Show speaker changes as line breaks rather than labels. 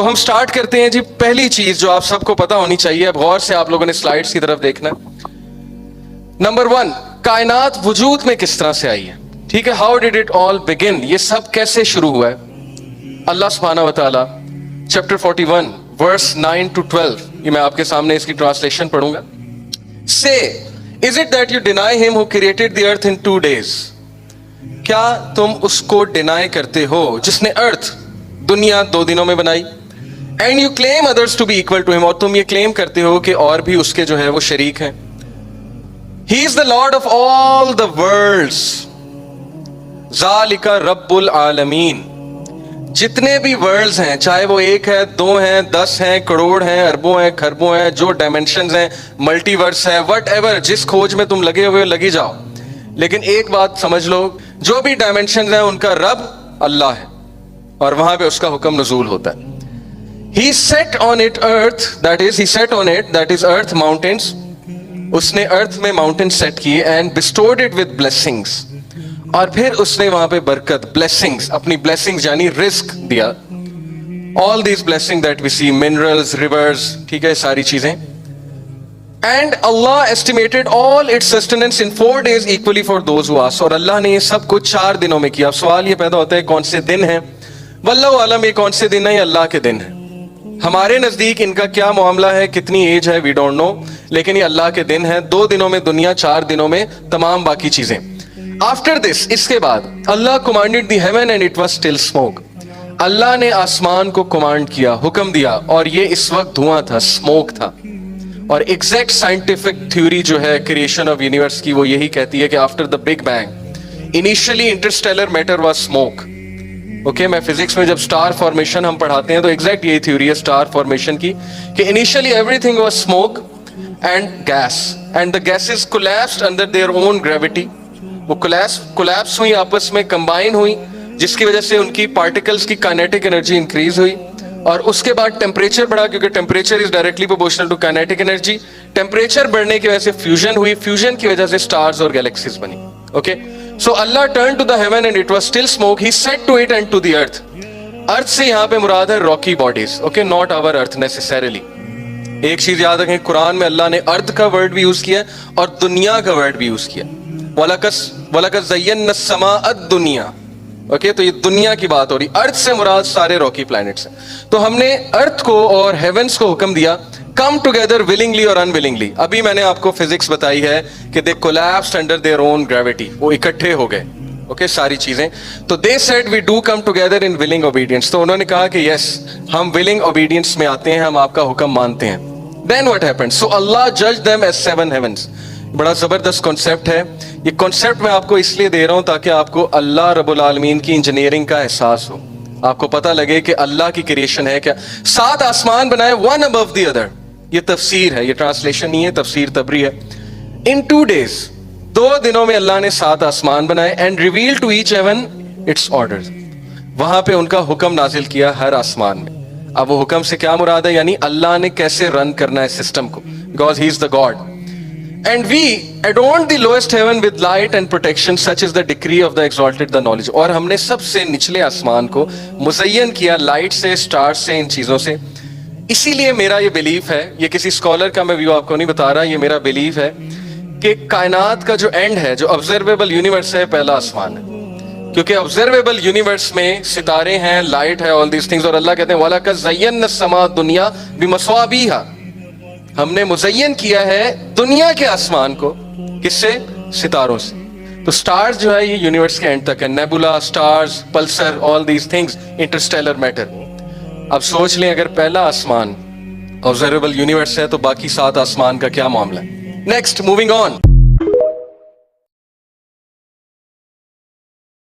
تو ہم سٹارٹ کرتے ہیں جی. پہلی چیز جو آپ سب کو پتا ہونی چاہیے, اب غور سے آپ لوگوں نے سلائیڈز کی طرف دیکھنا. نمبر 1, کائنات وجود میں کس طرح سے آئی ہے. ٹھیک ہے, ہاؤ ڈیڈ اٹ آل بگن, یہ سب کیسے شروع ہوا ہے. اللہ سبحانہ و تعالی چیپٹر 41 ورس 9 to 12, یہ میں آپ کے سامنے اس کی ٹرانسلیشن پڑھوں گا. Say, is it that you deny him who created the earth in 2 days? کیا تم اس کو ڈینائی کرتے ہو جس نے ارتھ دنیا 2 دنوں میں بنائی. And you claim others to be equal to ہم, اور تم یہ کلیم کرتے ہو کہ اور بھی اس کے جو ہے وہ شریک ہیں. He is the lord of all the worlds, ذالک رب العالمین. جتنے بھی ورلڈز ہیں, چاہے وہ 1 ہے, 2 ہیں, 10 ہیں, کروڑ ہیں, اربوں ہیں, کھربوں ہیں, جو ڈائمینشنز ہیں, ملٹی ورس ہے, وٹ ایور, جس کھوج میں تم لگے ہوئے لگی جاؤ, لیکن ایک بات سمجھ لو, جو بھی ڈائمینشنز ہیں ان کا رب اللہ ہے, اور وہاں پہ اس کا حکم نزول ہوتا ہے. He set on it earth, that is, he set on it, that is earth, mountains. اس نے ارتھ میں ماؤنٹین سیٹ کیے, and bestowed it with blessings. اور پھر اس نے وہاں پہ برکت, blessings, اپنی blessings یعنی رزق دیا. All these blessings that we see, minerals, rivers, ٹھیک ہے, ساری چیزیں. And Allah estimated all its sustenance in 4 days equally for those who ask. اور اللہ نے یہ سب کچھ 4 دنوں میں کیا. اب سوال یہ پیدا ہوتا ہے کون سے دن ہیں. واللہ عالم, یہ کون سے دن ہیں, یہ اللہ کے دن ہیں. ہمارے نزدیک ان کا کیا معاملہ ہے, کتنی ایج ہے, وی ڈونٹ نو, لیکن یہ اللہ کے دن ہیں. 2 دنوں میں دنیا, 4 دنوں میں تمام باقی چیزیں. آفٹر دس, اس کے بعد, اللہ commanded the heaven and it was still smoke. اللہ نے آسمان کو کمانڈ کیا, حکم دیا, اور یہ اس وقت دھواں تھا, اسموک تھا. اور ایگزیکٹ سائنٹیفک تھیوری جو ہے کریشن آف یونیورس کی, وہ یہی کہتی ہے کہ after the big bang initially interstellar matter was smoke. Okay, میں فزکس میں جب اسٹار فارمیشن ہم پڑھاتے ہیں تو ایگزیکٹ یہی تھیوری ہے اسٹار فارمیشن کی, کہ initially everything was smoke and gas, and the gases collapsed under their own gravity. وہ کولیپس ہوئی, آپس میں کمبائن ہوئی, جس کی وجہ سے ان کی پارٹیکلز کی کائنیٹک انرجی انکریز ہوئی. اور اس کے بعد ٹیمپریچر بڑھا, کیونکہ temperature is directly proportional to kinetic energy. Temperature بڑھنے کی وجہ سے فیوژن ہوئی, فیوژن کی وجہ سے سٹارز اور گیلیکسیز بنی. Okay, so Allah turn to the heaven and it was still smoke. He said to it and to the earth. Earth سے یہاں پہ مراد ہے rocky bodies. Okay, not our earth necessarily. ایک چیز یاد رکھیں, قرآن میں اللہ نے ارتھ کا ورڈ بھی یوز کیا اور دنیا کا ورڈ بھی یوز کیا. وَلَقَدْ زَيَّنَّا السَّمَاءَ الدُّنْيَا. اوکے, تو یہ دنیا کی بات ہو رہی. ارتھ سے مراد سارے راکی پلانٹس ہیں. تو ہم نے ارتھ کو اور ہیونس کو حکم دیا, کم ٹوگیدر ولنگلی اور انولنگلی. ابھی میں نے آپ کو فزکس بتائی ہے کہ they collapsed under their own gravity, وہ اکٹھے ہو گئے. اوکے, ساری چیزیں. تو they said we do come together in willing obedience. تو انہوں نے کہا کہ یس, ہم ولنگ اوبیڈینس میں آتے ہیں, ہم آپ کا حکم مانتے ہیں. دین واٹ ہیپنڈ, سو اللہ جج دیم ایز 7 heavens. بڑا زبردست کانسیپٹ ہے یہ. کانسیپٹ میں آپ کو اس لیے دے رہا ہوں تاکہ آپ کو اللہ رب العالمین کی انجینئرنگ کا احساس ہو, آپ کو پتہ لگے کہ اللہ کی کریشن ہے کیا. 7 آسمان بنائے, one above the other. یہ تفسیر ہے, یہ ٹرانسلیشن نہیں ہے, تفسیر تبری ہے. In 2 days, 2 دنوں میں اللہ نے 7 آسمان بنائے. And revealed to each heaven its orders. وہاں پہ ان کا حکم نازل کیا ہر آسمان میں. اب وہ حکم سے کیا مراد ہے, یعنی اللہ نے کیسے رن کرنا ہے سسٹم کو, because he is the God. And we adorned the lowest heaven with light and protection, such is the decree of the exalted, the knowledge. اور ہم نے سب سے نچلے آسمان کو مزین کیا لائٹ سے, سٹار سے, ان چیزوں سے. اسی لیے میرا یہ بلیف ہے, یہ کسی اسکالر کا میں ویو آپ کو نہیں بتا رہا, یہ میرا بلیف ہے کہ کائنات کا جو اینڈ ہے, جو آبزرویبل یونیورس ہے, پہلا آسمان ہے. کیونکہ آبزرویبل یونیورس میں ستارے ہیں, لائٹ ہے, آل دیز تھنگز. اور اللہ کہتے ہیں وَلَقَدْ زَيَّنَّا السَّمَاءَ الدُّنْيَا بِمَصَابِيحَ. ہم نے مزین کیا ہے دنیا کے آسمان کو, کس سے, ستاروں سے. تو سٹارز جو ہے یہ یونیورس کے اینڈ تک ہے, nebula, stars, pulsar, all these things, interstellar matter. اب سوچ لیں اگر پہلا آسمان آبزرویبل یونیورس ہے تو باقی 7 آسمان کا کیا معاملہ ہے. Next, moving on.